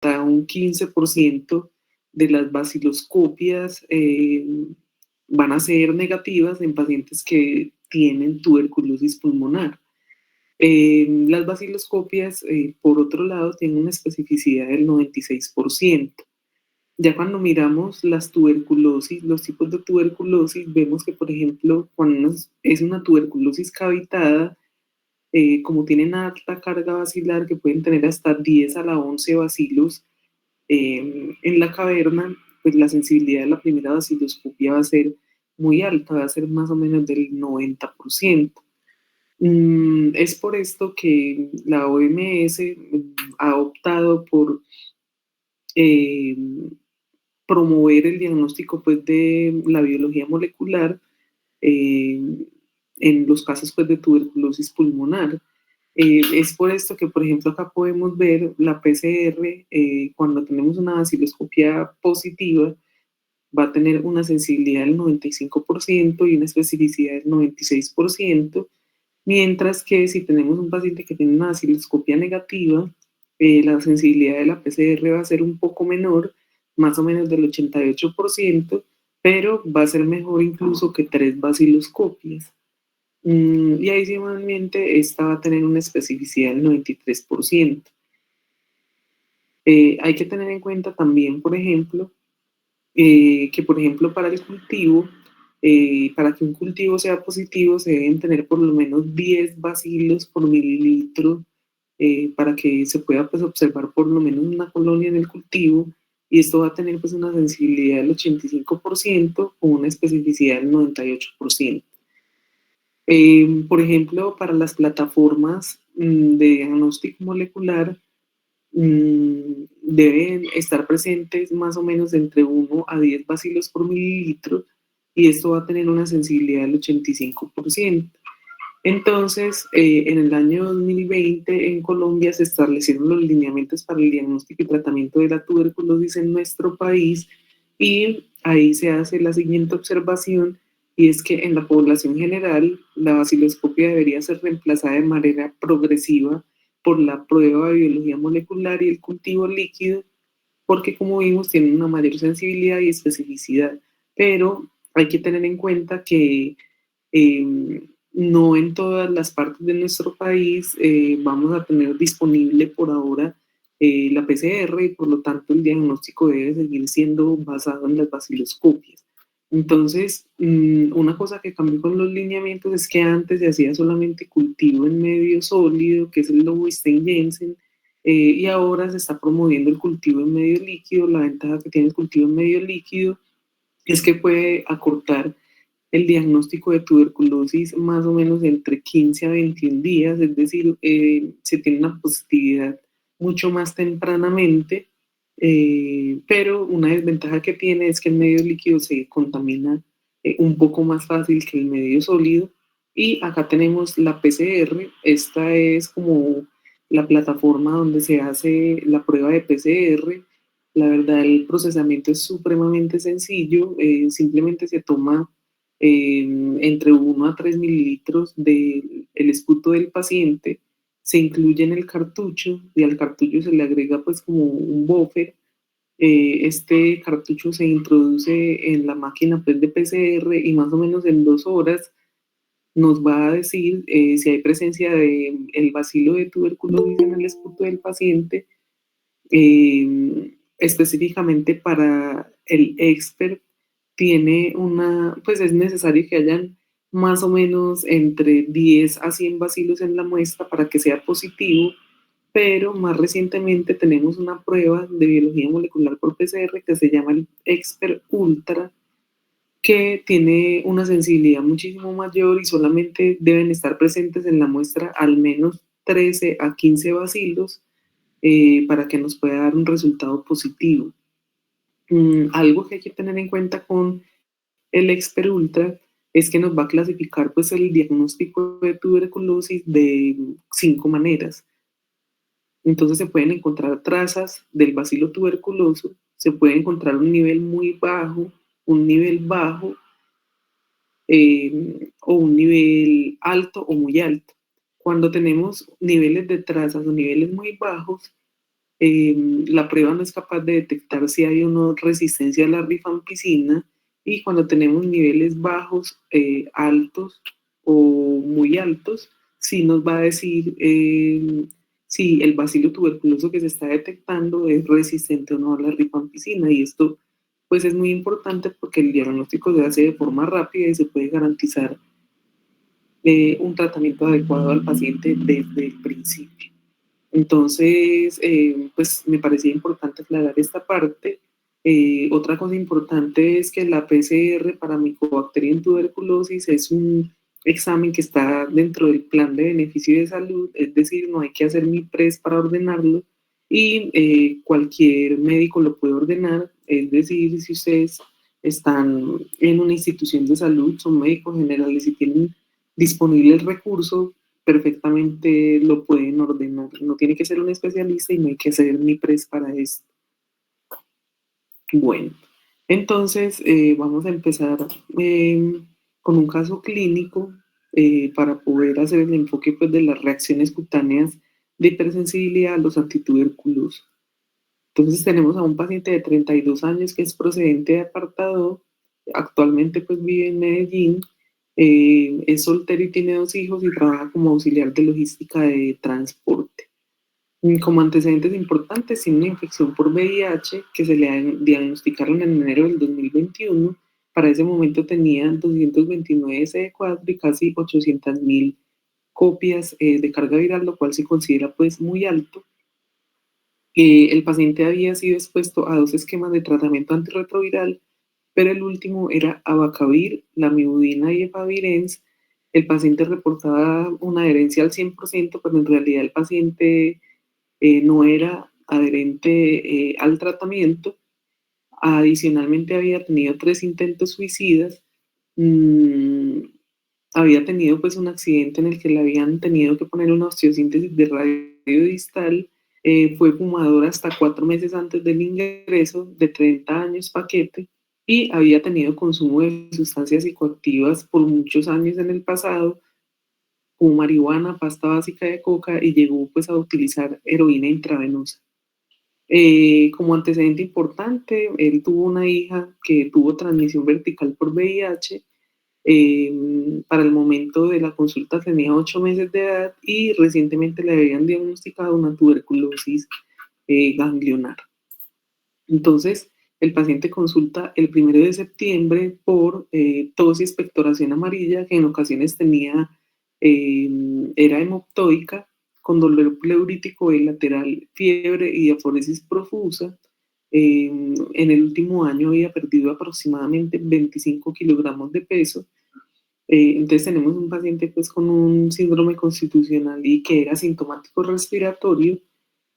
hasta un 15% de las baciloscopias van a ser negativas en pacientes que tienen tuberculosis pulmonar. Las baciloscopias, por otro lado, tienen una especificidad del 96%. Ya cuando miramos las tuberculosis, los tipos de tuberculosis, vemos que, por ejemplo, cuando es una tuberculosis cavitada, como tienen alta carga bacilar, que pueden tener hasta 10 a la 11 bacilos en la caverna, pues la sensibilidad de la primera baciloscopia va a ser muy alta, va a ser más o menos del 90%. Es por esto que la OMS ha optado por eh, promover el diagnóstico pues, de la biología molecular eh, en los casos pues, de tuberculosis pulmonar. Es por esto que, por ejemplo, acá podemos ver la PCR, cuando tenemos una baciloscopia positiva, va a tener una sensibilidad del 95% y una especificidad del 96%, mientras que si tenemos un paciente que tiene una baciloscopia negativa, la sensibilidad de la PCR va a ser un poco menor, más o menos del 88%, pero va a ser mejor incluso que 3 baciloscopias. Y adicionalmente, esta va a tener una especificidad del 93%. Hay que tener en cuenta también, por ejemplo, que por ejemplo para el cultivo, para que un cultivo sea positivo, se deben tener por lo menos 10 bacilos por mililitro para que se pueda pues, observar por lo menos una colonia en el cultivo, y esto va a tener pues, una sensibilidad del 85% con una especificidad del 98%. Por ejemplo, para las plataformas de diagnóstico molecular, deben estar presentes más o menos entre 1 a 10 bacilos por mililitro, y esto va a tener una sensibilidad del 85%. Entonces, en el año 2020 en Colombia se establecieron los lineamientos para el diagnóstico y tratamiento de la tuberculosis en nuestro país, y ahí se hace la siguiente observación, y es que en la población general la baciloscopia debería ser reemplazada de manera progresiva por la prueba de biología molecular y el cultivo líquido, porque como vimos tienen una mayor sensibilidad y especificidad, pero hay que tener en cuenta que no en todas las partes de nuestro país vamos a tener disponible por ahora la PCR, y por lo tanto el diagnóstico debe seguir siendo basado en las baciloscopias. Entonces, una cosa que cambió con los lineamientos es que antes se hacía solamente cultivo en medio sólido, que es el Lowenstein-Jensen, y ahora se está promoviendo el cultivo en medio líquido. La ventaja que tiene el cultivo en medio líquido es que puede acortar el diagnóstico de tuberculosis más o menos entre 15 a 21 días, es decir, se tiene una positividad mucho más tempranamente, pero una desventaja que tiene es que el medio líquido se contamina un poco más fácil que el medio sólido. Y acá tenemos la PCR, esta es como la plataforma donde se hace la prueba de PCR. La verdad, el procesamiento es supremamente sencillo, simplemente se toma entre 1 a 3 mililitros del esputo del paciente, se incluye en el cartucho y al cartucho se le agrega pues como un buffer. Este cartucho se introduce en la máquina pues, de PCR, y más o menos en 2 horas nos va a decir si hay presencia del bacilo de tuberculosis en el esputo del paciente. Específicamente para el expert, tiene pues es necesario que hayan más o menos entre 10 a 100 bacilos en la muestra para que sea positivo, pero más recientemente tenemos una prueba de biología molecular por PCR que se llama el Expert Ultra, que tiene una sensibilidad muchísimo mayor y solamente deben estar presentes en la muestra al menos 13 a 15 bacilos para que nos pueda dar un resultado positivo. Algo que hay que tener en cuenta con el Expert Ultra es que nos va a clasificar pues, el diagnóstico de tuberculosis de 5 maneras. Entonces se pueden encontrar trazas del bacilo tuberculoso, se puede encontrar un nivel muy bajo, un nivel bajo, o un nivel alto o muy alto. Cuando tenemos niveles de trazas o niveles muy bajos, La prueba no es capaz de detectar si hay o no resistencia a la rifampicina, y cuando tenemos niveles bajos, altos o muy altos, sí nos va a decir si el bacilo tuberculoso que se está detectando es resistente o no a la rifampicina. Y esto pues es muy importante porque el diagnóstico se hace de forma rápida y se puede garantizar un tratamiento adecuado al paciente desde el principio. Entonces, pues me parecía importante aclarar esta parte. Otra cosa importante es que la PCR para Mycobacterium tuberculosis es un examen que está dentro del plan de beneficio de salud, es decir, no hay que hacer mi PRES para ordenarlo, y cualquier médico lo puede ordenar, es decir, si ustedes están en una institución de salud, son médicos generales y tienen disponible el recurso, perfectamente lo pueden ordenar. No tiene que ser un especialista y no hay que hacer ni PRES para esto. Bueno, entonces vamos a empezar con un caso clínico para poder hacer el enfoque pues, de las reacciones cutáneas de hipersensibilidad a los antituberculosos. Entonces tenemos a un paciente de 32 años que es procedente de Apartado, actualmente pues vive en Medellín, es soltero y tiene 2 hijos y trabaja como auxiliar de logística de transporte. Como antecedentes importantes, tiene una infección por VIH que se le diagnosticaron en enero del 2021. Para ese momento tenía 229 CD4 y casi 800.000 copias de carga viral, lo cual se considera pues muy alto. El paciente había sido expuesto a 2 esquemas de tratamiento antirretroviral, pero el último era abacavir, lamivudina y efavirenz. El paciente reportaba una adherencia al 100%, pero en realidad el paciente no era adherente al tratamiento. Adicionalmente había tenido 3 intentos suicidas. Mm, Había tenido pues un accidente en el que le habían tenido que poner una osteosíntesis de radio distal. Fue fumador hasta 4 meses antes del ingreso, de 30 años paquete, y había tenido consumo de sustancias psicoactivas por muchos años en el pasado, como marihuana, pasta básica de coca, y llegó pues a utilizar heroína intravenosa. Como antecedente importante, él tuvo una hija que tuvo transmisión vertical por VIH. Para el momento de la consulta tenía 8 meses de edad y recientemente le habían diagnosticado una tuberculosis ganglionar. Entonces, el paciente consulta el 1 de septiembre por tos y expectoración amarilla, que en ocasiones era hemoptoica, con dolor pleurítico bilateral, fiebre y diaforesis profusa. En el último año había perdido aproximadamente 25 kilogramos de peso. Entonces tenemos un paciente pues con un síndrome constitucional y que era sintomático respiratorio.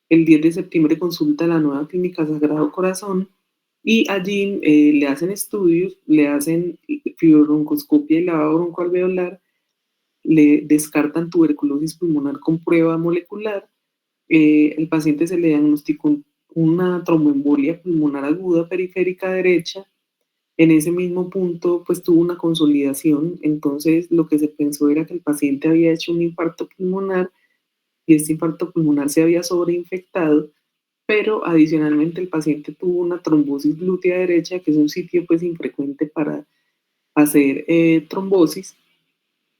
El 10 de septiembre consulta a la nueva clínica Sagrado Corazón y allí le hacen estudios, le hacen fibrobroncoscopia y lavado broncoalveolar, le descartan tuberculosis pulmonar con prueba molecular. El paciente se le diagnosticó una tromboembolia pulmonar aguda periférica derecha. En ese mismo punto, pues tuvo una consolidación. Entonces, lo que se pensó era que el paciente había hecho un infarto pulmonar y este infarto pulmonar se había sobreinfectado, pero adicionalmente el paciente tuvo una trombosis glútea derecha, que es un sitio pues infrecuente para hacer trombosis.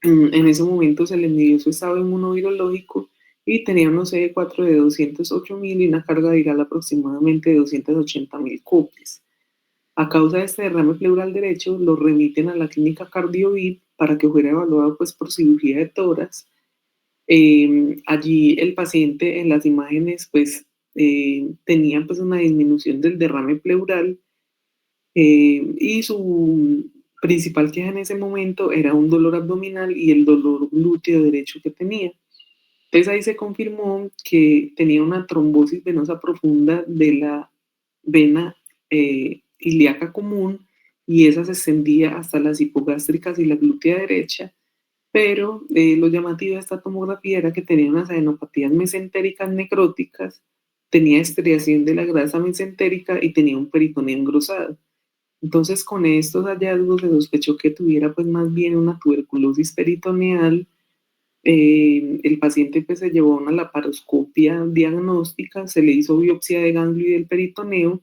En ese momento se le midió su estado inmunovirológico y tenía unos CD4 de 208.000 y una carga viral aproximadamente de 280.000 copias. A causa de este derrame pleural derecho, lo remiten a la clínica Cardiovid para que fuera evaluado pues, por cirugía de tórax. Allí el paciente en las imágenes pues tenía pues una disminución del derrame pleural, y su principal queja en ese momento era un dolor abdominal y el dolor glúteo derecho que tenía. Entonces ahí se confirmó que tenía una trombosis venosa profunda de la vena ilíaca común, y esa se extendía hasta las hipogástricas y la glútea derecha, pero lo llamativo de esta tomografía era que tenía unas adenopatías mesentéricas necróticas, tenía estriación de la grasa mesentérica y tenía un peritoneo engrosado. Entonces, con estos hallazgos se sospechó que tuviera pues más bien una tuberculosis peritoneal, El paciente pues, se llevó a una laparoscopia diagnóstica, se le hizo biopsia de ganglio y del peritoneo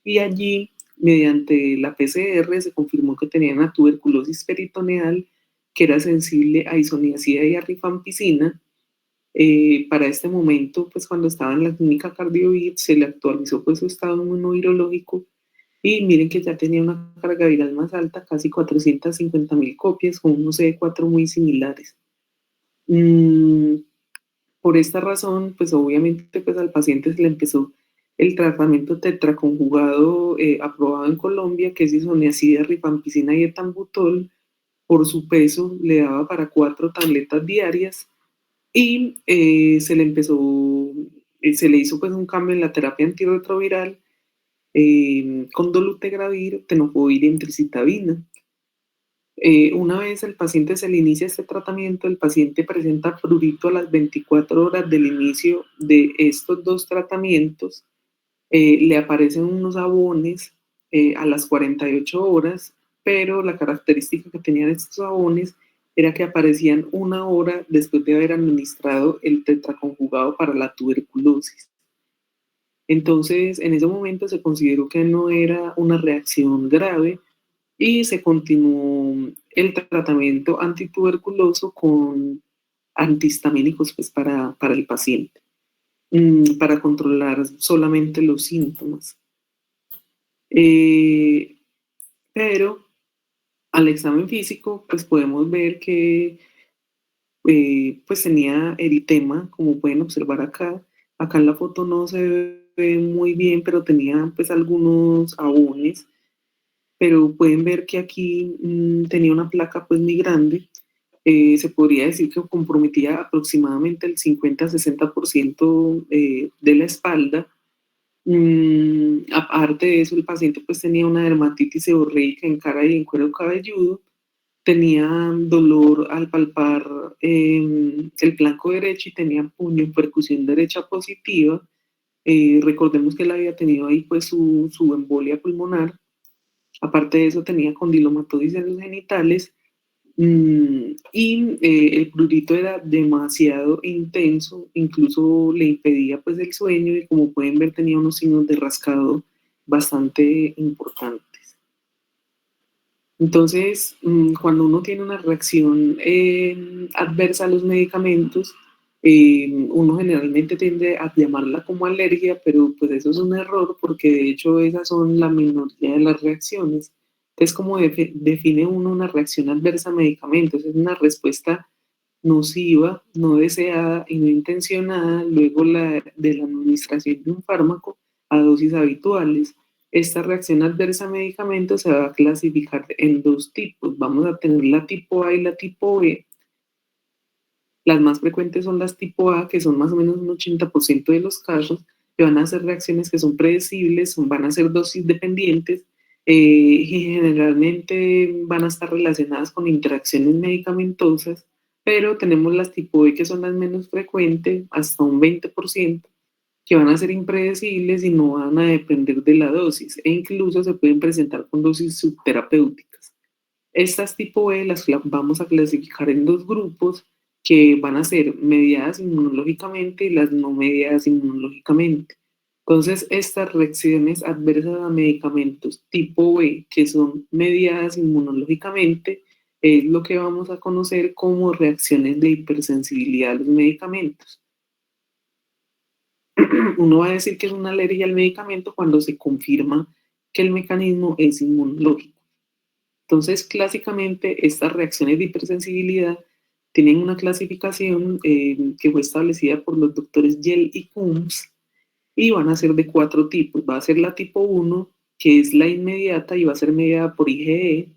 y allí, mediante la PCR, se confirmó que tenía una tuberculosis peritoneal que era sensible a isoniazida y a rifampicina. Para este momento, pues cuando estaba en la clínica Cardiovid, se le actualizó pues su estado inmunovirológico y miren que ya tenía una carga viral más alta, casi 450.000 copias, con unos CD4 muy similares. Mm, por esta razón, pues obviamente pues al paciente se le empezó el tratamiento tetraconjugado aprobado en Colombia, que es isoniazida, rifampicina y etambutol. Por su peso le daba para 4 tabletas diarias y se le hizo pues un cambio en la terapia antirretroviral con dolutegravir, tenofovir y emtricitabina. Una vez el paciente se le inicia este tratamiento, el paciente presenta prurito a las 24 horas del inicio de estos dos tratamientos, le aparecen unos abones a las 48 horas, pero la característica que tenían estos abones era que aparecían 1 hora después de haber administrado el tetraconjugado para la tuberculosis. Entonces, en ese momento se consideró que no era una reacción grave y se continuó el tratamiento antituberculoso con antihistamínicos pues, para el paciente, para controlar solamente los síntomas. Eh, pero al examen físico, pues podemos ver que pues tenía eritema, como pueden observar acá. Acá en la foto no se ve muy bien, pero tenía pues algunos abones, pero pueden ver que aquí tenía una placa pues muy grande. Se podría decir que comprometía aproximadamente el 50-60% de la espalda. Aparte de eso, el paciente pues tenía una dermatitis seborreica en cara y en cuero cabelludo, tenía dolor al palpar el flanco derecho y tenía puño en percusión derecha positiva. Recordemos que él había tenido ahí pues su embolia pulmonar. Aparte de eso tenía condilomatosis en los genitales y el prurito era demasiado intenso, incluso le impedía pues el sueño y como pueden ver tenía unos signos de rascado bastante importantes. Entonces, cuando uno tiene una reacción adversa a los medicamentos, uno generalmente tiende a llamarla como alergia, pero pues eso es un error porque de hecho esas son la minoría de las reacciones. Es como define uno una reacción adversa a medicamentos, es una respuesta nociva, no deseada y no intencionada luego de la administración de un fármaco a dosis habituales. Esta reacción adversa a medicamentos se va a clasificar en dos tipos. Vamos a tener la tipo A y la tipo B. Las más frecuentes son las tipo A, que son más o menos un 80% de los casos, que van a ser reacciones que son predecibles, van a ser dosis dependientes y generalmente van a estar relacionadas con interacciones medicamentosas, pero tenemos las tipo B que son las menos frecuentes, hasta un 20%, que van a ser impredecibles y no van a depender de la dosis e incluso se pueden presentar con dosis subterapéuticas. Estas tipo B las vamos a clasificar en dos grupos que van a ser mediadas inmunológicamente y las no mediadas inmunológicamente. Entonces, estas reacciones adversas a medicamentos tipo B, que son mediadas inmunológicamente, es lo que vamos a conocer como reacciones de hipersensibilidad a los medicamentos. Uno va a decir que es una alergia al medicamento cuando se confirma que el mecanismo es inmunológico. Entonces, clásicamente, estas reacciones de hipersensibilidad tienen una clasificación que fue establecida por los doctores Yell y Coombs y van a ser de 4 tipos. Va a ser la tipo 1, que es la inmediata y va a ser mediada por IgE.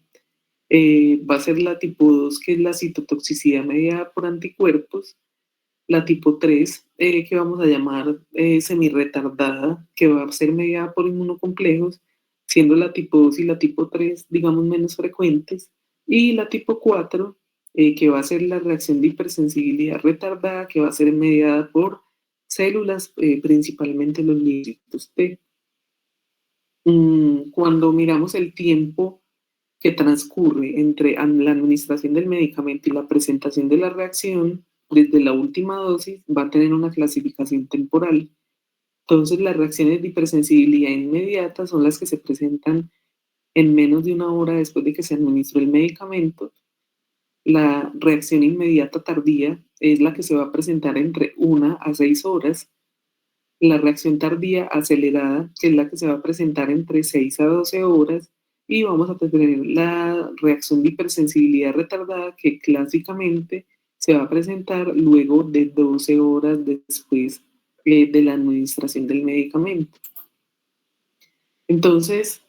Va a ser la tipo 2, que es la citotoxicidad mediada por anticuerpos. La tipo 3, que vamos a llamar semiretardada, que va a ser mediada por inmunocomplejos, siendo la tipo 2 y la tipo 3, digamos, menos frecuentes. Y la tipo 4, que va a ser la reacción de hipersensibilidad retardada, que va a ser mediada por células, principalmente los linfocitos T. Cuando miramos el tiempo que transcurre entre la administración del medicamento y la presentación de la reacción, desde la última dosis va a tener una clasificación temporal. Entonces, las reacciones de hipersensibilidad inmediata son las que se presentan en menos de una hora después de que se administró el medicamento. La reacción inmediata tardía es la que se va a presentar entre 1 a 6 horas. La reacción tardía acelerada, que es la que se va a presentar entre 6 a 12 horas. Y vamos a tener la reacción de hipersensibilidad retardada, que clásicamente se va a presentar luego de 12 horas después de la administración del medicamento. Entonces,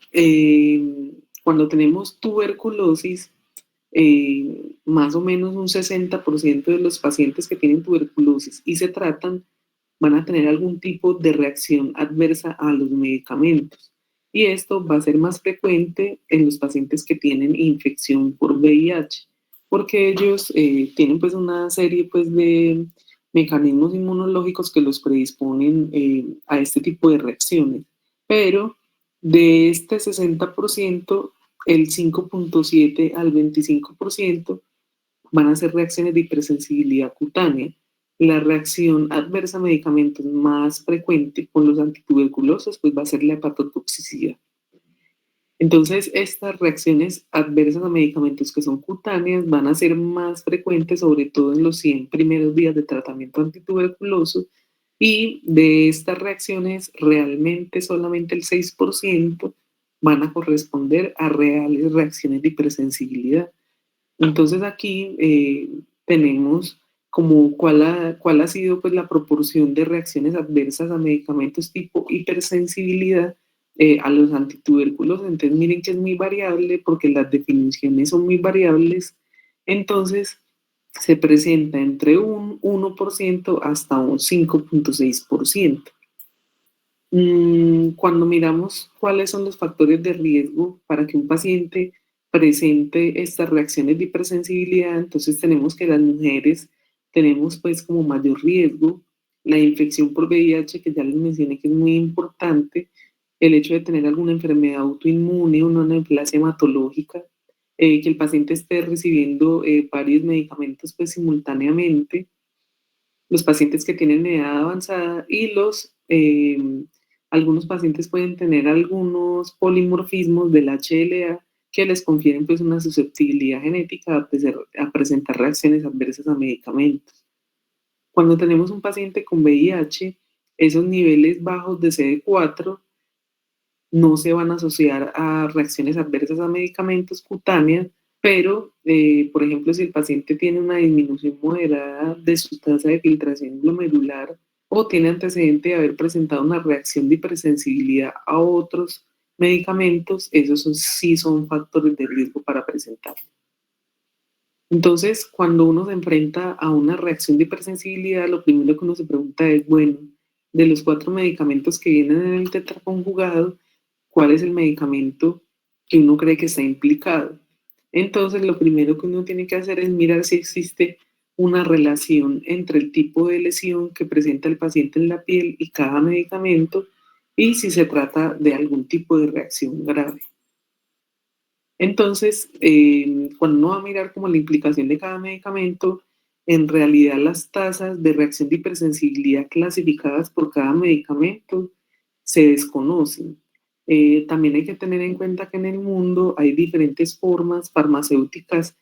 cuando tenemos tuberculosis, más o menos un 60% de los pacientes que tienen tuberculosis y se tratan van a tener algún tipo de reacción adversa a los medicamentos. Y esto va a ser más frecuente en los pacientes que tienen infección por VIH, porque ellos tienen pues una serie pues de mecanismos inmunológicos que los predisponen a este tipo de reacciones. Pero de este 60%, el 5,7 al 25% van a ser reacciones de hipersensibilidad cutánea. La reacción adversa a medicamentos más frecuente con los antituberculosos pues va a ser la hepatotoxicidad. Entonces, estas reacciones adversas a medicamentos que son cutáneas van a ser más frecuentes, sobre todo en los 100 primeros días de tratamiento antituberculoso, y de estas reacciones realmente solamente el 6% van a corresponder a reales reacciones de hipersensibilidad. Entonces aquí tenemos como cuál ha sido pues la proporción de reacciones adversas a medicamentos tipo hipersensibilidad a los antitubérculos. Entonces miren que es muy variable porque las definiciones son muy variables. Entonces se presenta entre un 1% hasta un 5,6%. Cuando miramos cuáles son los factores de riesgo para que un paciente presente estas reacciones de hipersensibilidad, entonces tenemos que las mujeres tenemos pues como mayor riesgo, la infección por VIH, que ya les mencioné que es muy importante, el hecho de tener alguna enfermedad autoinmune, una neoplasia hematológica, que el paciente esté recibiendo varios medicamentos pues simultáneamente, los pacientes que tienen edad avanzada y algunos pacientes pueden tener algunos polimorfismos del HLA que les confieren pues una susceptibilidad genética a presentar reacciones adversas a medicamentos. Cuando tenemos un paciente con VIH, esos niveles bajos de CD4 no se van a asociar a reacciones adversas a medicamentos cutáneas, pero, por ejemplo, si el paciente tiene una disminución moderada de su tasa de filtración glomerular o tiene antecedente de haber presentado una reacción de hipersensibilidad a otros medicamentos, sí son factores de riesgo para presentar. Entonces, cuando uno se enfrenta a una reacción de hipersensibilidad, lo primero que uno se pregunta es, bueno, de los 4 medicamentos que vienen en el tetraconjugado, ¿cuál es el medicamento que uno cree que está implicado? Entonces, lo primero que uno tiene que hacer es mirar si existe una relación entre el tipo de lesión que presenta el paciente en la piel y cada medicamento y si se trata de algún tipo de reacción grave. Entonces, cuando uno va a mirar como la implicación de cada medicamento, en realidad las tasas de reacción de hipersensibilidad clasificadas por cada medicamento se desconocen. También hay que tener en cuenta que en el mundo hay diferentes formas farmacéuticas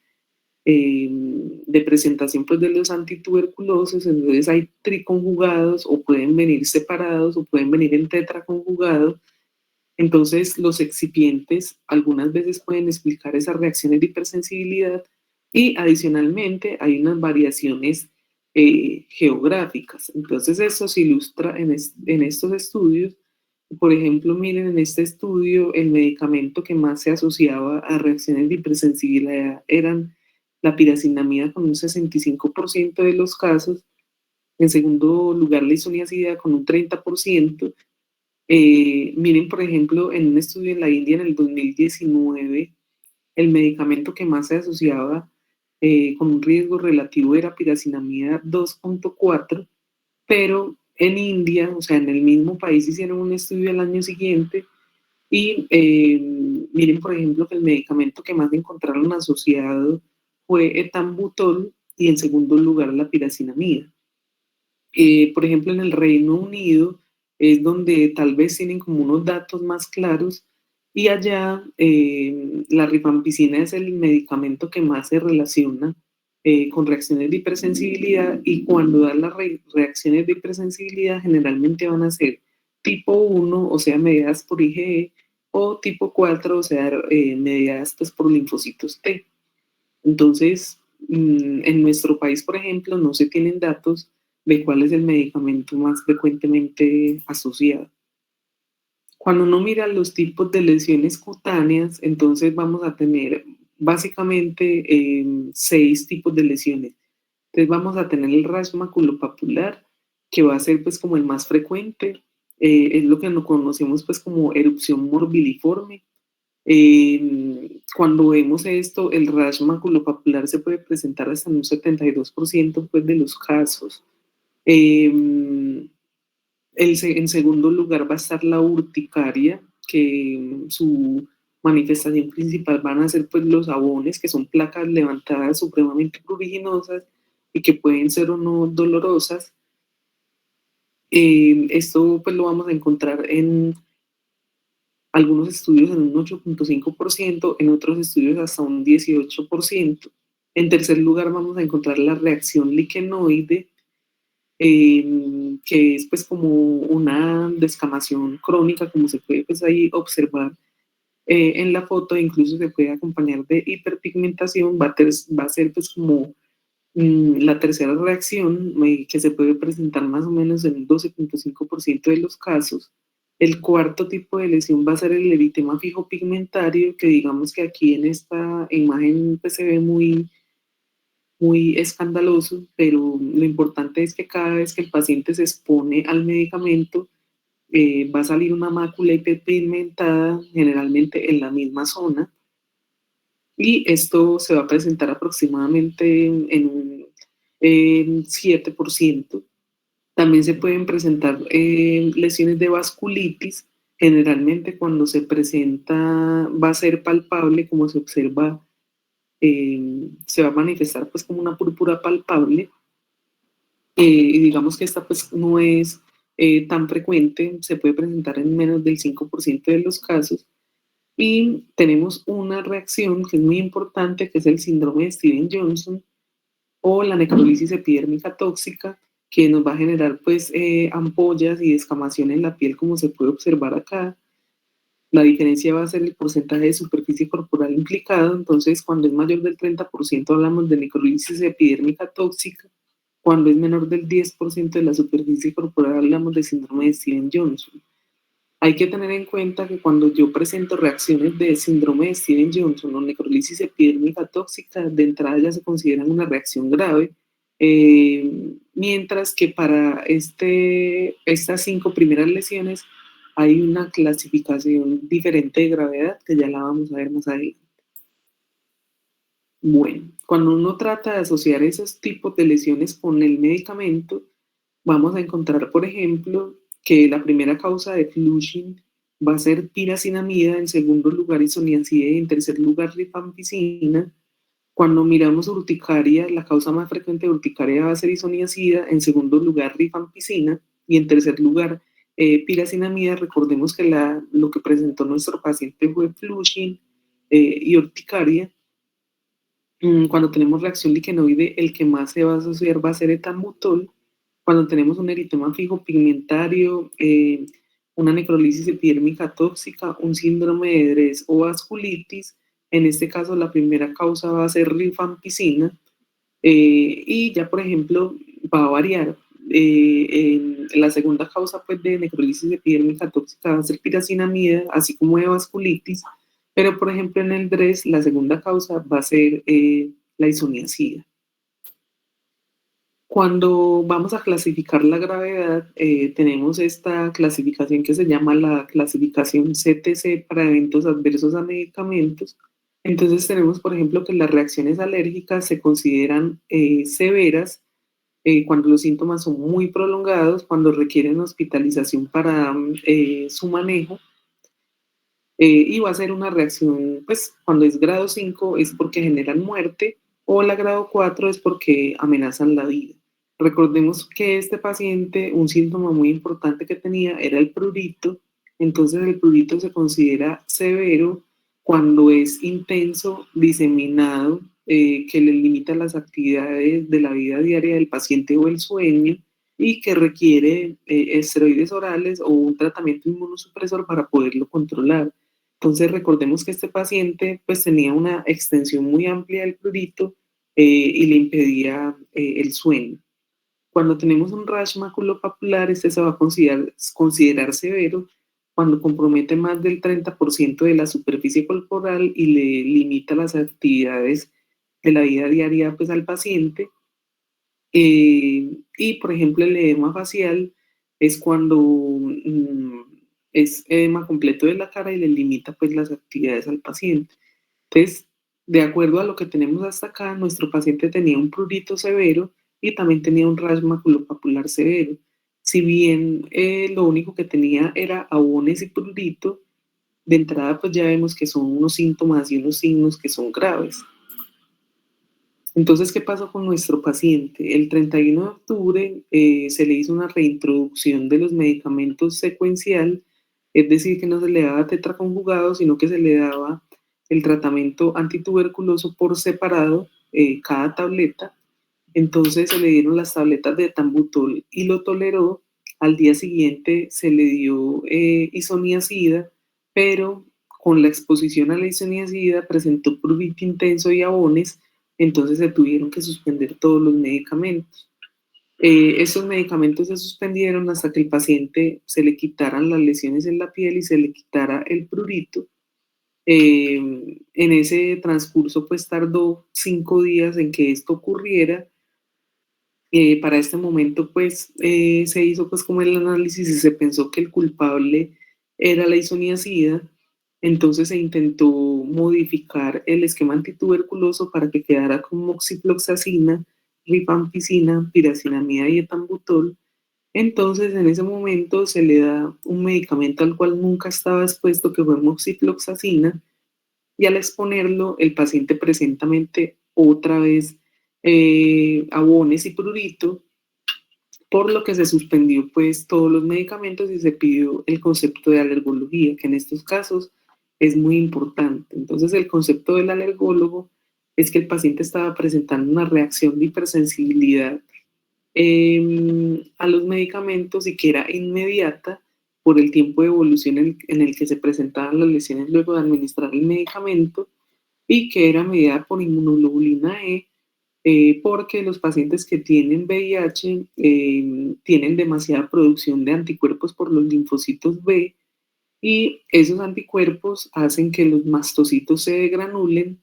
de presentación pues, de los antituberculosos, entonces hay triconjugados o pueden venir separados o pueden venir en tetraconjugados. Entonces, los excipientes algunas veces pueden explicar esas reacciones de hipersensibilidad y adicionalmente hay unas variaciones geográficas. Entonces, eso se ilustra en estos estudios. Por ejemplo, miren, en este estudio el medicamento que más se asociaba a reacciones de hipersensibilidad eran la piracinamida con un 65% de los casos. En segundo lugar, la isoniazida con un 30%. Miren, por ejemplo, en un estudio en la India en el 2019, el medicamento que más se asociaba con un riesgo relativo era piracinamida 2,4, pero en India, o sea, en el mismo país hicieron un estudio el año siguiente y miren, por ejemplo, que el medicamento que más encontraron asociado fue etambutol y en segundo lugar la piracinamida. Por ejemplo, en el Reino Unido es donde tal vez tienen como unos datos más claros y allá la rifampicina es el medicamento que más se relaciona con reacciones de hipersensibilidad y cuando da las reacciones de hipersensibilidad generalmente van a ser tipo 1, o sea, mediadas por IgE, o tipo 4, o sea, mediadas pues, por linfocitos T. Entonces, en nuestro país, por ejemplo, no se tienen datos de cuál es el medicamento más frecuentemente asociado. Cuando uno mira los tipos de lesiones cutáneas, entonces vamos a tener básicamente 6 tipos de lesiones. Entonces vamos a tener el rash maculopapular, que va a ser pues como el más frecuente, es lo que nos conocemos pues como erupción morbiliforme. Cuando vemos esto, el rash maculopapular se puede presentar hasta en un 72% pues, de los casos. Eh, en segundo lugar va a estar la urticaria, que su manifestación principal van a ser pues, los abones, que son placas levantadas supremamente pruriginosas y que pueden ser o no dolorosas. Esto pues lo vamos a encontrar en algunos estudios en un 8.5%, en otros estudios hasta un 18%. En tercer lugar vamos a encontrar la reacción liquenoide, que es pues como una descamación crónica, como se puede pues ahí observar en la foto, incluso se puede acompañar de hiperpigmentación, va a ser pues como la tercera reacción, que se puede presentar más o menos en un 12.5% de los casos. El cuarto tipo de lesión va a ser el eritema fijo pigmentario, que digamos que aquí en esta imagen pues, se ve muy escandaloso, pero lo importante es que cada vez que el paciente se expone al medicamento, va a salir una mácula hiperpigmentada, generalmente en la misma zona, y esto se va a presentar aproximadamente en un 7%. También se pueden presentar lesiones de vasculitis. Generalmente cuando se presenta va a ser palpable, como se observa, se va a manifestar pues como una púrpura palpable. Y digamos que esta pues no es tan frecuente, se puede presentar en menos del 5% de los casos. Y tenemos una reacción que es muy importante, que es el síndrome de Steven-Johnson o la necrolisis epidérmica tóxica, que nos va a generar pues ampollas y descamación en la piel, como se puede observar acá. La diferencia va a ser el porcentaje de superficie corporal implicado, entonces cuando es mayor del 30% hablamos de necrolisis epidérmica tóxica, cuando es menor del 10% de la superficie corporal hablamos de síndrome de Steven-Johnson. Hay que tener en cuenta que cuando yo presento reacciones de síndrome de Steven-Johnson o necrolisis epidérmica tóxica, de entrada ya se consideran una reacción grave, mientras que para estas 5 primeras lesiones hay una clasificación diferente de gravedad que ya la vamos a ver más adelante. Bueno, cuando uno trata de asociar esos tipos de lesiones con el medicamento, vamos a encontrar, por ejemplo, que la primera causa de flushing va a ser piracinamida, en segundo lugar isoniazida y en tercer lugar rifampicina. Cuando miramos urticaria, la causa más frecuente de urticaria va a ser isoniazida, en segundo lugar rifampicina y en tercer lugar piracinamida. Recordemos que lo que presentó nuestro paciente fue flushing y urticaria. Cuando tenemos reacción liquenoide, el que más se va a asociar va a ser etambutol. Cuando tenemos un eritema fijo pigmentario, una necrolisis epidérmica tóxica, un síndrome de Dres o vasculitis, en este caso la primera causa va a ser rifampicina, y ya por ejemplo va a variar. En la segunda causa pues, de necrolisis epidérmica tóxica va a ser piracinamida, así como de vasculitis, pero por ejemplo en el DRES la segunda causa va a ser la isoniazida. Cuando vamos a clasificar la gravedad, tenemos esta clasificación que se llama la clasificación CTC para eventos adversos a medicamentos. Entonces tenemos, por ejemplo, que las reacciones alérgicas se consideran severas cuando los síntomas son muy prolongados, cuando requieren hospitalización para su manejo. Y va a ser una reacción, pues cuando es grado 5 es porque generan muerte, o la grado 4 es porque amenazan la vida. Recordemos que este paciente, un síntoma muy importante que tenía era el prurito. Entonces el prurito se considera severo cuando es intenso, diseminado, que le limita las actividades de la vida diaria del paciente o el sueño, y que requiere esteroides orales o un tratamiento inmunosupresor para poderlo controlar. Entonces recordemos que este paciente pues tenía una extensión muy amplia del prurito y le impedía el sueño. Cuando tenemos un rash maculopapular, este se va a considerar severo cuando compromete más del 30% de la superficie corporal y le limita las actividades de la vida diaria pues, al paciente. Y, por ejemplo, el edema facial es cuando es edema completo de la cara y le limita pues, las actividades al paciente. Entonces, de acuerdo a lo que tenemos hasta acá, nuestro paciente tenía un prurito severo y también tenía un rash maculopapular severo. Si bien lo único que tenía era abones y prurito, de entrada pues ya vemos que son unos síntomas y unos signos que son graves. Entonces, ¿qué pasó con nuestro paciente? El 31 de octubre se le hizo una reintroducción de los medicamentos secuencial, es decir, que no se le daba tetraconjugado, sino que se le daba el tratamiento antituberculoso por separado, cada tableta. Entonces se le dieron las tabletas de etambutol y lo toleró. Al día siguiente se le dio isoniazida, pero con la exposición a la isoniazida presentó prurito intenso y abones, entonces se tuvieron que suspender todos los medicamentos. Estos medicamentos se suspendieron hasta que el paciente se le quitaran las lesiones en la piel y se le quitara el prurito. En ese transcurso pues tardó 5 días en que esto ocurriera. Para este momento pues se hizo pues como el análisis y se pensó que el culpable era la isoniazida. Entonces se intentó modificar el esquema antituberculoso para que quedara con moxifloxacina, rifampicina, piracinamida y etambutol. Entonces en ese momento se le da un medicamento al cual nunca estaba expuesto, que fue moxifloxacina, y al exponerlo el paciente presenta otra vez abones y prurito, por lo que se suspendió pues todos los medicamentos y se pidió el concepto de alergología, que en estos casos es muy importante. Entonces el concepto del alergólogo es que el paciente estaba presentando una reacción de hipersensibilidad a los medicamentos y que era inmediata por el tiempo de evolución en el que se presentaban las lesiones luego de administrar el medicamento, y que era medida por inmunoglobulina E, porque los pacientes que tienen VIH tienen demasiada producción de anticuerpos por los linfocitos B, y esos anticuerpos hacen que los mastocitos se degranulen,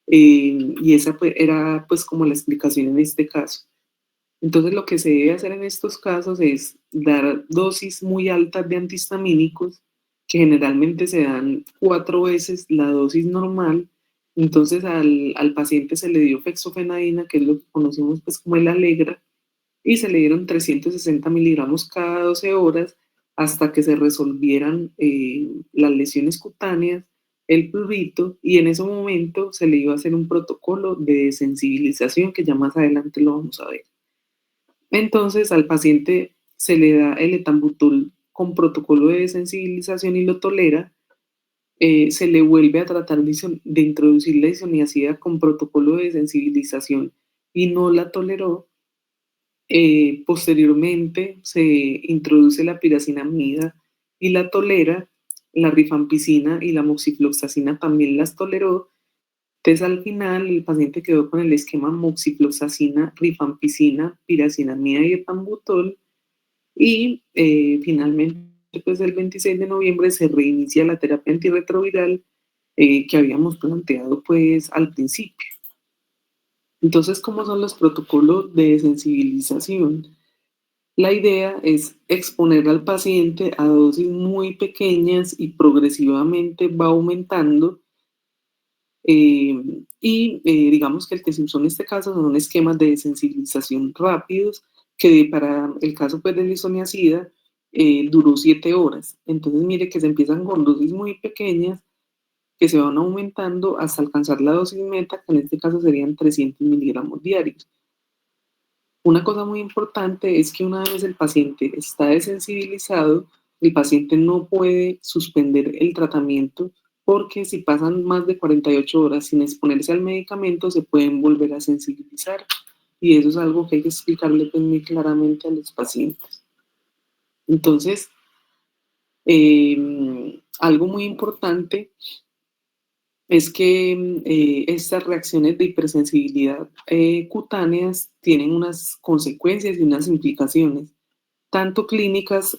y esa pues, era pues como la explicación en este caso. Entonces lo que se debe hacer en estos casos es dar dosis muy altas de antihistamínicos, que generalmente se dan 4 veces la dosis normal. Entonces al paciente se le dio fexofenadina, que es lo que conocemos pues como el Alegra, y se le dieron 360 miligramos cada 12 horas hasta que se resolvieran las lesiones cutáneas, el prurito, y en ese momento se le iba a hacer un protocolo de desensibilización que ya más adelante lo vamos a ver. Entonces al paciente se le da el etambutol con protocolo de desensibilización y lo tolera. Se le vuelve a tratar de introducir la isoniazida con protocolo de desensibilización y no la toleró. Posteriormente se introduce la piracinamida y la tolera. La rifampicina y la moxifloxacina también las toleró. Entonces, al final, el paciente quedó con el esquema moxifloxacina, rifampicina, piracinamida y etambutol. Y finalmente, pues el 26 de noviembre se reinicia la terapia antirretroviral que habíamos planteado pues al principio. Entonces, ¿cómo son los protocolos de sensibilización? La idea es exponer al paciente a dosis muy pequeñas y progresivamente va aumentando. Digamos que el que se usó en este caso son esquemas de sensibilización rápidos, que para el caso pues, de la isoniazida duró 7 horas. Entonces, mire que se empiezan con dosis muy pequeñas que se van aumentando hasta alcanzar la dosis meta, que en este caso serían 300 miligramos diarios. Una cosa muy importante es que una vez el paciente está desensibilizado, el paciente no puede suspender el tratamiento porque si pasan más de 48 horas sin exponerse al medicamento se pueden volver a sensibilizar y eso es algo que hay que explicarle pues, muy claramente a los pacientes. Entonces, algo muy importante es que estas reacciones de hipersensibilidad cutáneas tienen unas consecuencias y unas implicaciones, tanto clínicas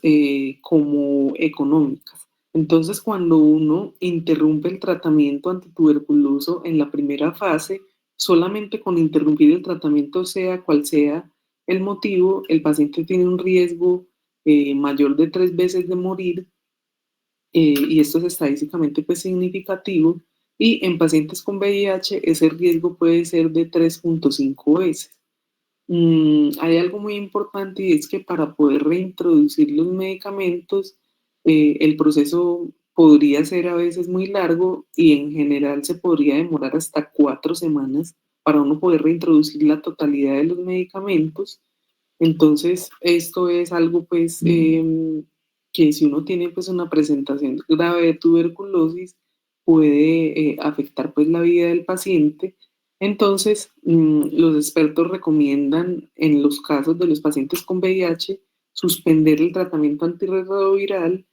como económicas. Entonces, cuando uno interrumpe el tratamiento antituberculoso en la primera fase, solamente con interrumpir el tratamiento, sea cual sea el motivo, el paciente tiene un riesgo mayor de 3 veces de morir y esto es estadísticamente pues, significativo, y en pacientes con VIH ese riesgo puede ser de 3.5 veces. Hay algo muy importante y es que para poder reintroducir los medicamentos, el proceso podría ser a veces muy largo y en general se podría demorar hasta 4 semanas para uno poder reintroducir la totalidad de los medicamentos. Entonces, esto es algo pues que si uno tiene pues una presentación grave de tuberculosis puede afectar pues la vida del paciente. Entonces, los expertos recomiendan en los casos de los pacientes con VIH suspender el tratamiento antirretroviral,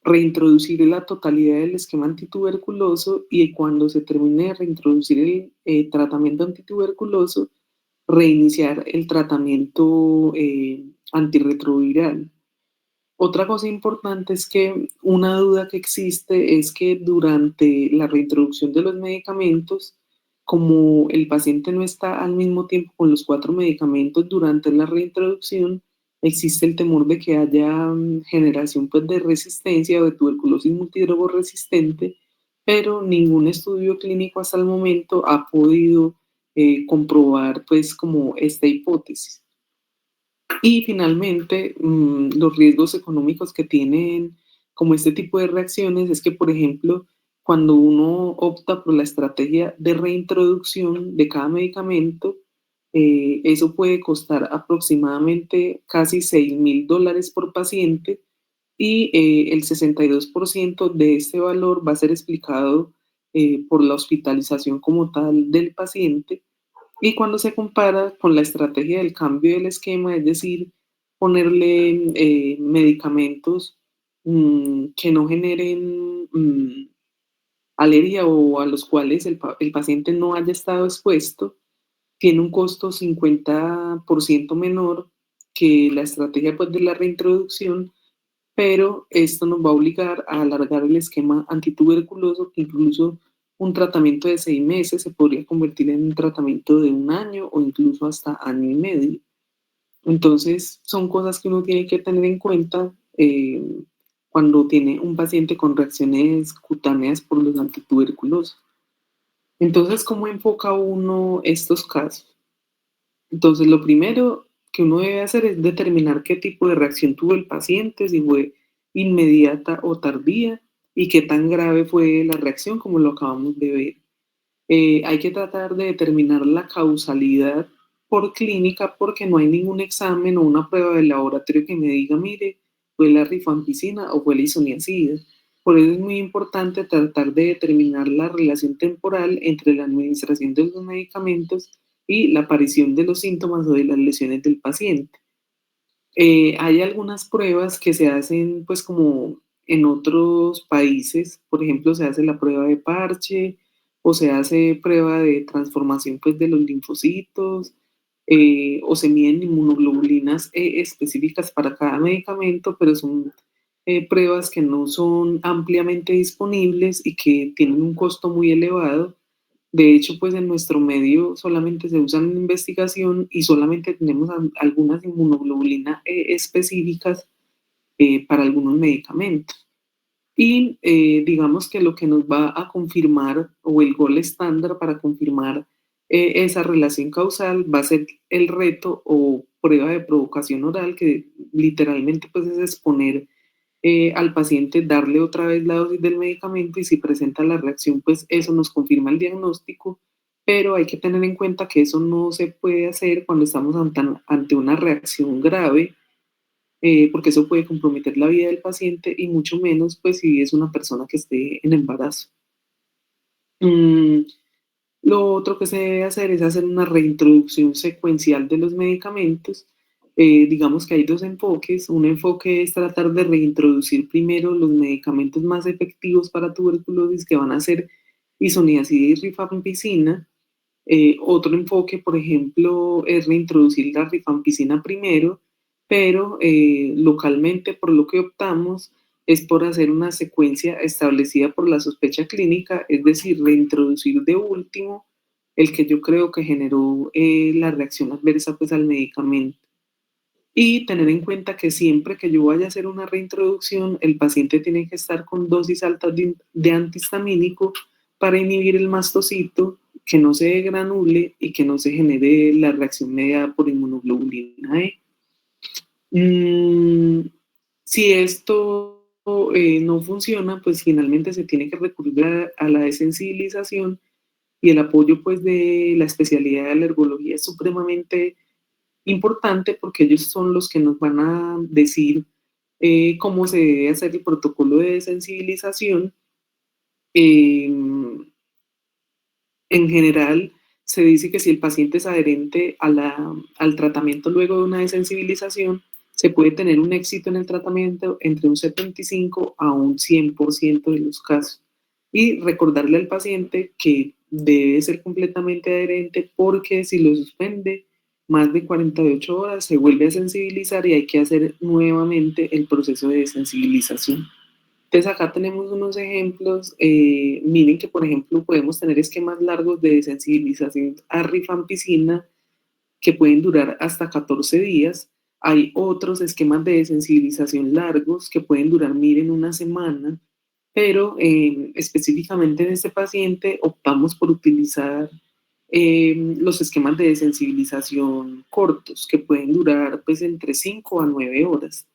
reintroducir la totalidad del esquema antituberculoso y cuando se termine de reintroducir el tratamiento antituberculoso, reiniciar el tratamiento antirretroviral. Otra cosa importante es que una duda que existe es que durante la reintroducción de los medicamentos, como el paciente no está al mismo tiempo con los 4 medicamentos durante la reintroducción, existe el temor de que haya generación pues, de resistencia o de tuberculosis multidrogo resistente, pero ningún estudio clínico hasta el momento ha podido comprobar pues como esta hipótesis. Y finalmente, los riesgos económicos que tienen como este tipo de reacciones es que, por ejemplo, cuando uno opta por la estrategia de reintroducción de cada medicamento, eso puede costar aproximadamente casi $6.000 por paciente y el 62% de este valor va a ser explicado por la hospitalización como tal del paciente y cuando se compara con la estrategia del cambio del esquema, es decir, ponerle medicamentos que no generen alergia o a los cuales el paciente no haya estado expuesto, tiene un costo 50% menor que la estrategia pues, de la reintroducción, pero esto nos va a obligar a alargar el esquema antituberculoso, que incluso un tratamiento de 6 meses se podría convertir en un tratamiento de 1 año o incluso hasta año y medio. Entonces, son cosas que uno tiene que tener en cuenta cuando tiene un paciente con reacciones cutáneas por los antituberculosos. Entonces, ¿cómo enfoca uno estos casos? Entonces, lo primero que uno debe hacer es determinar qué tipo de reacción tuvo el paciente, si fue inmediata o tardía y qué tan grave fue la reacción, como lo acabamos de ver. Hay que tratar de determinar la causalidad por clínica porque no hay ningún examen o una prueba de laboratorio que me diga, mire, fue la rifampicina o fue la isoniazida. Por eso es muy importante tratar de determinar la relación temporal entre la administración de los medicamentos y la aparición de los síntomas o de las lesiones del paciente. Hay algunas pruebas que se hacen pues como en otros países, por ejemplo, se hace la prueba de parche o se hace prueba de transformación pues de los linfocitos o se miden inmunoglobulinas específicas para cada medicamento, pero son pruebas que no son ampliamente disponibles y que tienen un costo muy elevado. De hecho, pues en nuestro medio solamente se usan en investigación y solamente tenemos algunas inmunoglobulinas específicas para algunos medicamentos. Y digamos que lo que nos va a confirmar o el gol estándar para confirmar esa relación causal va a ser el reto o prueba de provocación oral, que literalmente pues es exponer al paciente darle otra vez la dosis del medicamento y si presenta la reacción, pues eso nos confirma el diagnóstico, pero hay que tener en cuenta que eso no se puede hacer cuando estamos ante una reacción grave, porque eso puede comprometer la vida del paciente y mucho menos pues si es una persona que esté en embarazo. Mm, lo otro que se debe hacer es hacer una reintroducción secuencial de los medicamentos. Digamos que hay dos enfoques. Un enfoque es tratar de reintroducir primero los medicamentos más efectivos para tuberculosis, que van a ser isoniazida y rifampicina. Otro enfoque, por ejemplo, es reintroducir la rifampicina primero, pero localmente por lo que optamos es por hacer una secuencia establecida por la sospecha clínica, es decir, reintroducir de último el que yo creo que generó la reacción adversa pues, al medicamento. Y tener en cuenta que siempre que yo vaya a hacer una reintroducción, el paciente tiene que estar con dosis altas de antihistamínico para inhibir el mastocito, que no se granule y que no se genere la reacción mediada por inmunoglobulina E. Mm, si esto no funciona, pues finalmente se tiene que recurrir a la desensibilización y el apoyo pues de la especialidad de alergología es supremamente importante porque ellos son los que nos van a decir cómo se debe hacer el protocolo de desensibilización. Eh, en general, se dice que si el paciente es adherente al tratamiento luego de una desensibilización, se puede tener un éxito en el tratamiento entre un 75 a un 100% de los casos. Y recordarle al paciente que debe ser completamente adherente porque si lo suspende más de 48 horas se vuelve a sensibilizar y hay que hacer nuevamente el proceso de desensibilización. Entonces acá tenemos unos ejemplos. Miren que, por ejemplo, podemos tener esquemas largos de desensibilización a rifampicina que pueden durar hasta 14 días. Hay otros esquemas de desensibilización largos que pueden durar, miren, una semana, pero específicamente en este paciente optamos por utilizar los esquemas de desensibilización cortos que pueden durar pues entre 5 a 9 horas.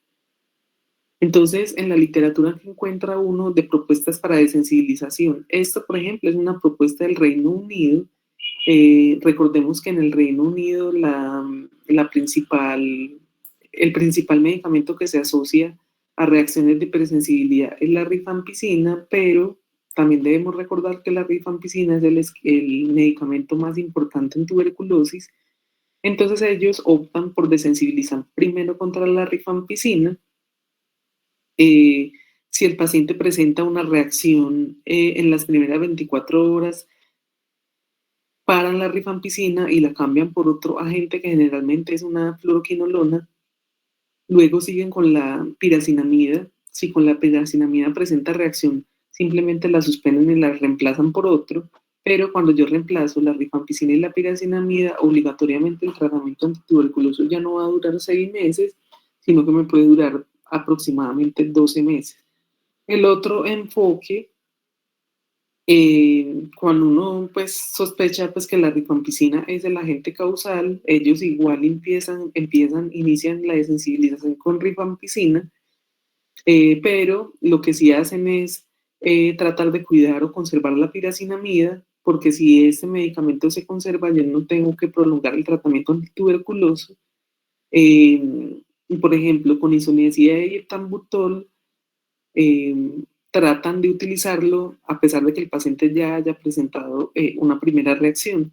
Entonces, en la literatura que encuentra uno de propuestas para desensibilización, esto, por ejemplo, es una propuesta del Reino Unido. Recordemos que en el Reino Unido el principal medicamento que se asocia a reacciones de hipersensibilidad es la rifampicina, pero también debemos recordar que la rifampicina es el medicamento más importante en tuberculosis. Entonces ellos optan por desensibilizar primero contra la rifampicina. eh, si el paciente presenta una reacción en las primeras 24 horas, paran la rifampicina y la cambian por otro agente que generalmente es una fluoroquinolona. Luego siguen con la piracinamida. Si con la piracinamida presenta reacción, simplemente la suspenden y la reemplazan por otro. Pero cuando yo reemplazo la rifampicina y la piracinamida, obligatoriamente el tratamiento antituberculoso ya no va a durar 6 meses, sino que me puede durar aproximadamente 12 meses. El otro enfoque, cuando uno pues sospecha pues que la rifampicina es el agente causal, ellos igual inician la desensibilización con rifampicina, pero lo que sí hacen es tratar de cuidar o conservar la piracinamida, porque si este medicamento se conserva, yo no tengo que prolongar el tratamiento antituberculoso. Por ejemplo, con isoniazida y etambutol, eh, tratan de utilizarlo a pesar de que el paciente ya haya presentado una primera reacción.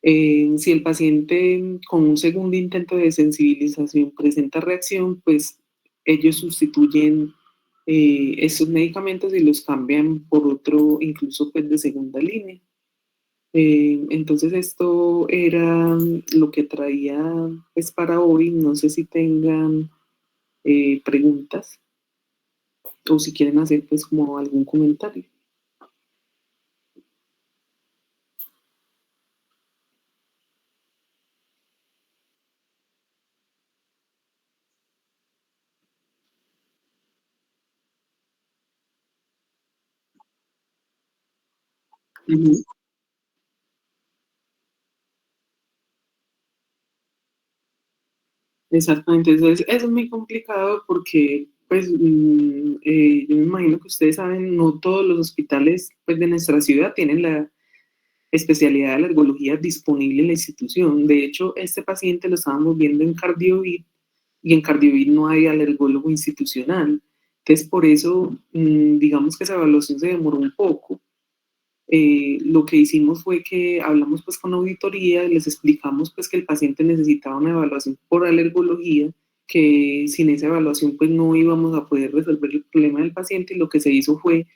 Si el paciente con un segundo intento de sensibilización presenta reacción, pues ellos sustituyen esos medicamentos y los cambian por otro, incluso pues de segunda línea. Entonces esto era lo que traía pues para hoy. No sé si tengan preguntas o si quieren hacer pues como algún comentario. Ujú. Exactamente, entonces eso es muy complicado porque Pues yo me imagino que ustedes saben, no todos los hospitales pues, de nuestra ciudad tienen la especialidad de alergología disponible en la institución. De hecho, este paciente lo estábamos viendo en Cardiovid y en Cardiovid no hay alergólogo institucional. Entonces, por eso, digamos que esa evaluación se demoró un poco. Lo que hicimos fue que hablamos pues con auditoría, les explicamos pues que el paciente necesitaba una evaluación por alergología, que sin esa evaluación pues no íbamos a poder resolver el problema del paciente y lo que se hizo fue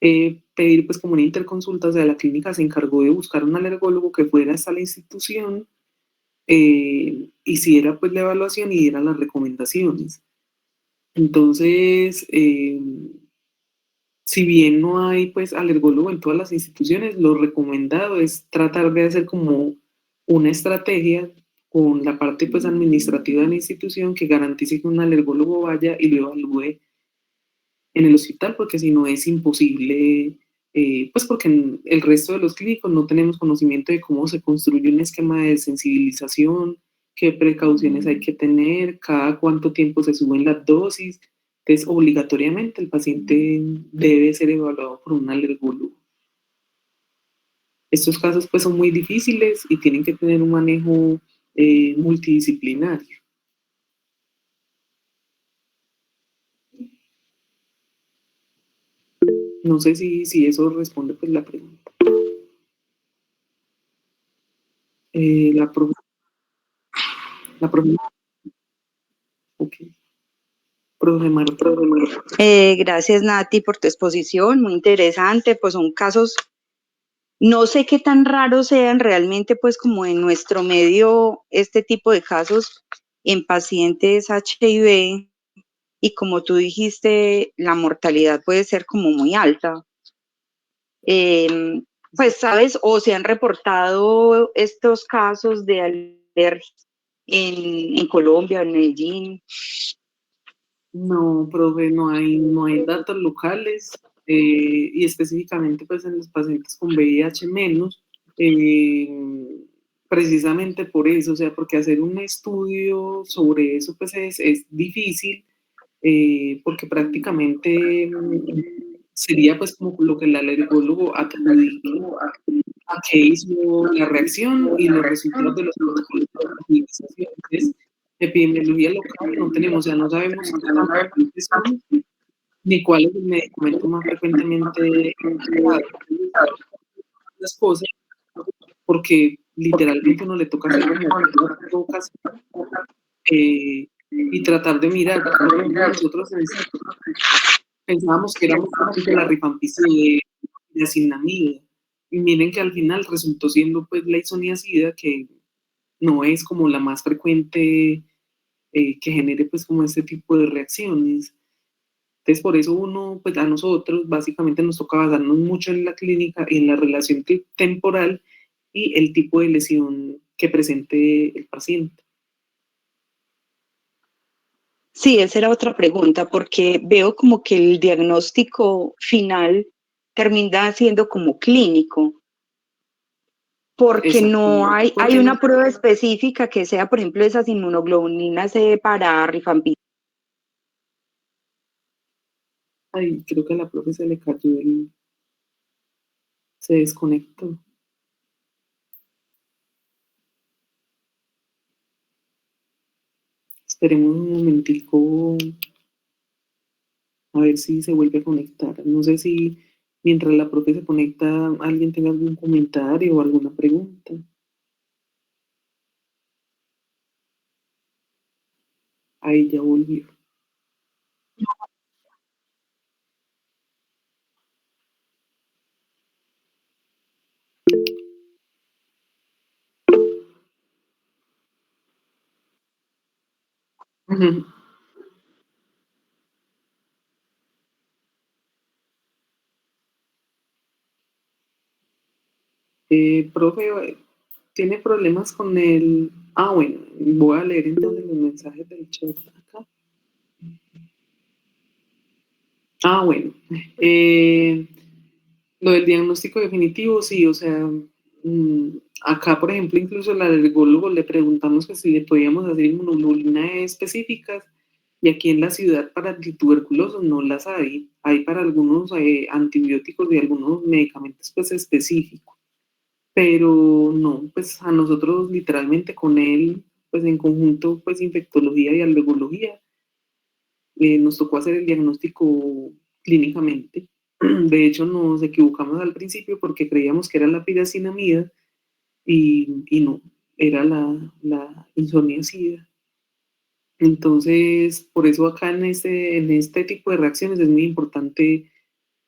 pedir pues como una interconsulta, o sea, la clínica se encargó de buscar un alergólogo que fuera hasta la institución, hiciera pues la evaluación y diera las recomendaciones. Entonces, si bien no hay pues alergólogo en todas las instituciones, lo recomendado es tratar de hacer como una estrategia con la parte pues administrativa de la institución que garantice que un alergólogo vaya y lo evalúe en el hospital, porque si no es imposible, pues porque en el resto de los clínicos no tenemos conocimiento de cómo se construye un esquema de sensibilización, qué precauciones hay que tener, cada cuánto tiempo se suben las dosis. Entonces, obligatoriamente el paciente debe ser evaluado por un alergólogo. Estos casos pues son muy difíciles y tienen que tener un manejo multidisciplinario. No sé si eso responde pues la pregunta. La profe, la profe, ok. Profe Marta. Gracias, Nati, por tu exposición, muy interesante, pues son casos, no sé qué tan raros sean realmente, pues como en nuestro medio, este tipo de casos en pacientes HIV, y como tú dijiste, la mortalidad puede ser como muy alta. Pues, ¿sabes? O se han reportado estos casos de alergia en Colombia, en Medellín. No, profe, no hay datos locales y específicamente pues en los pacientes con VIH menos, precisamente por eso, o sea, porque hacer un estudio sobre eso pues es difícil porque prácticamente sería pues como lo que el alergólogo adjudique a qué hizo la reacción y los resultados de los protocolos de utilización. Entonces, epidemiología local no tenemos, o sea, no sabemos qué tan frecuentes son ni cuál es el medicamento más frecuentemente usado. Las cosas, porque literalmente uno le toca hacer como pocas y tratar de mirar, porque por ejemplo nosotros pensábamos que era muy frecuente la rifampicina, la cinnamida, y miren que al final resultó siendo pues la isoniazida, que no es como la más frecuente que genere pues como este tipo de reacciones. Entonces por eso uno, pues a nosotros básicamente nos toca basarnos mucho en la clínica y en la relación temporal y el tipo de lesión que presente el paciente. Sí, esa era otra pregunta, porque veo como que el diagnóstico final termina siendo como clínico, porque no Exacto, hay porque no, una prueba específica que sea, por ejemplo, esas inmunoglobulinas para rifampicina. ay, creo que a la profe se le cayó se desconectó. Esperemos un momentico a ver si se vuelve a conectar. No sé si mientras la profe se conecta alguien tenga algún comentario o alguna pregunta. Ahí ya volvió. Ujú. Profe, ¿tiene problemas con el...? Ah, bueno, voy a leer entonces los mensajes del chat acá. Ah, bueno. Eh, lo del diagnóstico definitivo, sí, o sea, acá, por ejemplo, incluso al alergólogo le preguntamos que si le podíamos hacer inmunoglobulina específicas Y aquí en la ciudad para tuberculosos no las hay. Hay para algunos antibióticos y algunos medicamentos pues específicos. Pero no, pues a nosotros literalmente con él, pues en conjunto, pues infectología y alergología, nos tocó hacer el diagnóstico clínicamente. De hecho, nos equivocamos al principio porque creíamos que era la piracinamida y no, era la isoniazida. Entonces, por eso acá en este tipo de reacciones es muy importante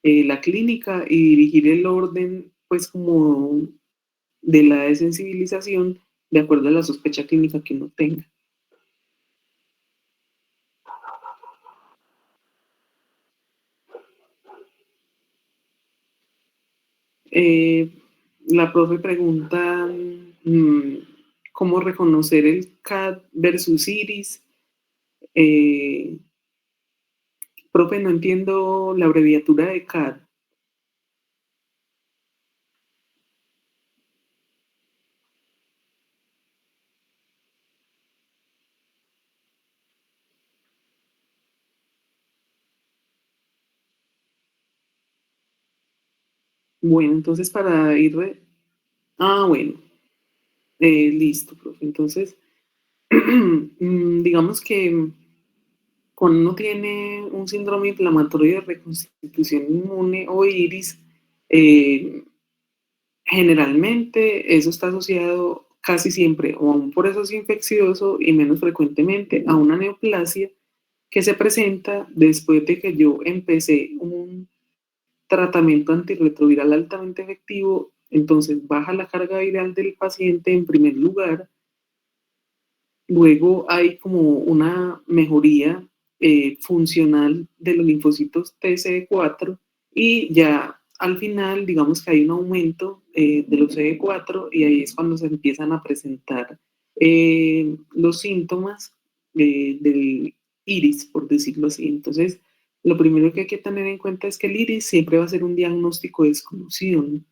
la clínica y dirigir el orden, pues como de la desensibilización de acuerdo a la sospecha clínica que uno tenga. Eh, la profe pregunta cómo reconocer el CAD versus iris. Eh, profe, no entiendo la abreviatura de CAD. Bueno, entonces para ir... Ah, bueno, listo, profe. Entonces, digamos que cuando uno tiene un síndrome inflamatorio de reconstitución inmune o iris, eh, generalmente eso está asociado casi siempre o a un proceso infeccioso y menos frecuentemente a una neoplasia que se presenta después de que yo empecé un tratamiento antirretroviral altamente efectivo. Entonces baja la carga viral del paciente en primer lugar. Luego hay como una mejoría funcional de los linfocitos TCD4 y ya al final digamos que hay un aumento de los CD4 y ahí es cuando se empiezan a presentar los síntomas del iris, por decirlo así. Entonces, lo primero que hay que tener en cuenta es que el iris siempre va a ser un diagnóstico de exclusión.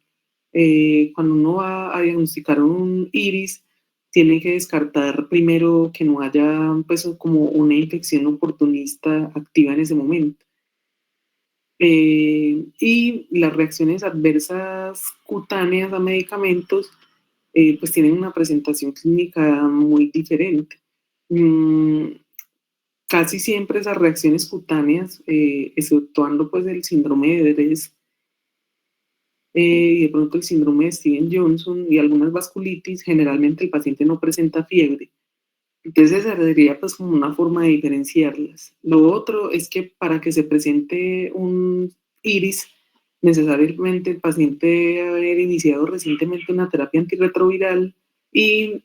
Cuando uno va a diagnosticar un iris, tiene que descartar primero que no haya pues como una infección oportunista activa en ese momento. Y las reacciones adversas cutáneas a medicamentos pues tienen una presentación clínica muy diferente. Mm, casi siempre esas reacciones cutáneas, exceptuando pues el síndrome de Dres, y de pronto el síndrome de Steven Johnson y algunas vasculitis, generalmente el paciente no presenta fiebre. Entonces esa sería pues como una forma de diferenciarlas. Lo otro es que para que se presente un iris, necesariamente el paciente debe haber iniciado recientemente una terapia antirretroviral y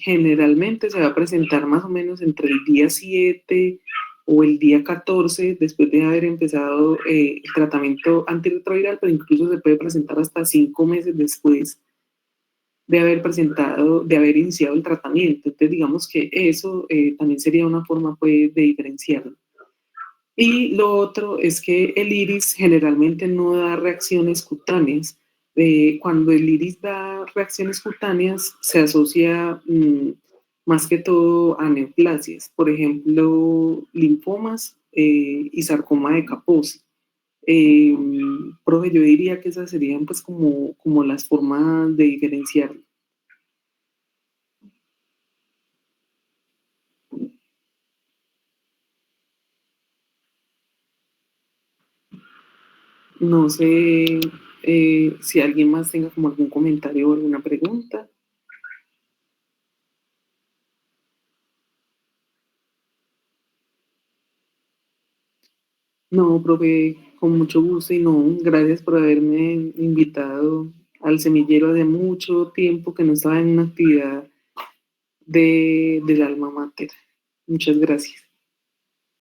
generalmente se va a presentar más o menos entre el día 7 o el día 14 después de haber empezado el tratamiento antirretroviral, pero incluso se puede presentar hasta 5 meses después de haber presentado, de haber iniciado el tratamiento. Entonces, digamos que eso también sería una forma pues, de diferenciarlo. Y lo otro es que el iris generalmente no da reacciones cutáneas. Cuando el iris da reacciones cutáneas, se asocia más que todo a neoplasias, por ejemplo, linfomas y sarcoma de Kaposi. Eh, profe, yo diría que esas serían pues como las formas de diferenciarlo. No sé si alguien más tenga como algún comentario o alguna pregunta. No, profe, con mucho gusto y no, gracias por haberme invitado al semillero de mucho tiempo que no estaba en una actividad del alma mater. Muchas gracias.